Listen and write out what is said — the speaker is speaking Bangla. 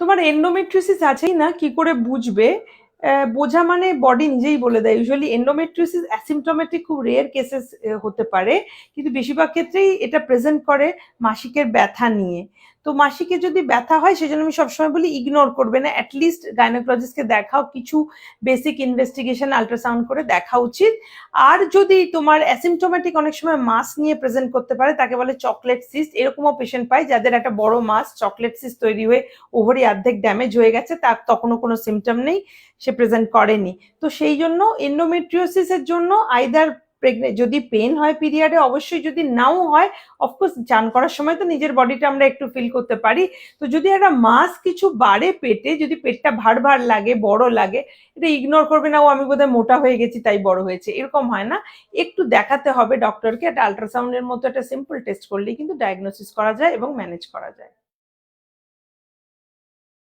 তোমার এন্ডোমেট্রিওসিস আছেই না, কি করে বুঝবে? বোঝা মানে বডি নিজেই বলে দেয়। ইউজুয়ালি এন্ডোমেট্রিওসিস অ্যাসিমটোমেটিক, খুব রেয়ার কেসেস হতে পারে, কিন্তু বেশিরভাগ ক্ষেত্রেই এটা প্রেজেন্ট করে মাসিকের ব্যথা নিয়ে। তো মাসিকে যদি ব্যথা হয়, সেজন্য আমি সবসময় বলি ইগনোর করবে না, অ্যাটলিস্ট গাইনোকোলজিস্টকে দেখাও, কিছু বেসিক ইনভেস্টিগেশন আল্ট্রাসাউন্ড করে দেখা উচিত। আর যদি তোমার অ্যাসিমটোমেটিক, অনেক সময় মাস নিয়ে প্রেজেন্ট করতে পারে, তাকে বলে চকলেট সিস্ট। এরকমও পেশেন্ট পাই যাদের একটা বড় মাস চকলেট সিস্ট তৈরি হয়ে ওভারি অর্ধেক ড্যামেজ হয়ে গেছে, তার তখনও কোনো সিমটম নেই, সে প্রেজেন্ট করেনি। তো সেই জন্য এন্ডোমেট্রিওসিসের জন্য আইদার যদি পেন হয় পিরিয়ডে, অবশ্যই, যদি নাও হয়, অফকোর্স চান করার সময় তো নিজের বডিটা আমরা একটু ফিল করতে পারি। তো যদি একটা মাস কিছু বাড়ে পেটে, যদি পেটটা ভার ভার লাগে, বড় লাগে, এটা ইগনোর করবে না, ও আমি বোধহয় মোটা হয়ে গেছি তাই বড় হয়েছে, এরকম হয় না। একটু দেখাতে হবে ডক্টরকে, একটা আল্ট্রাসাউন্ডের মতো একটা সিম্পল টেস্ট করলেই কিন্তু ডায়াগনোসিস করা যায় এবং ম্যানেজ করা যায়।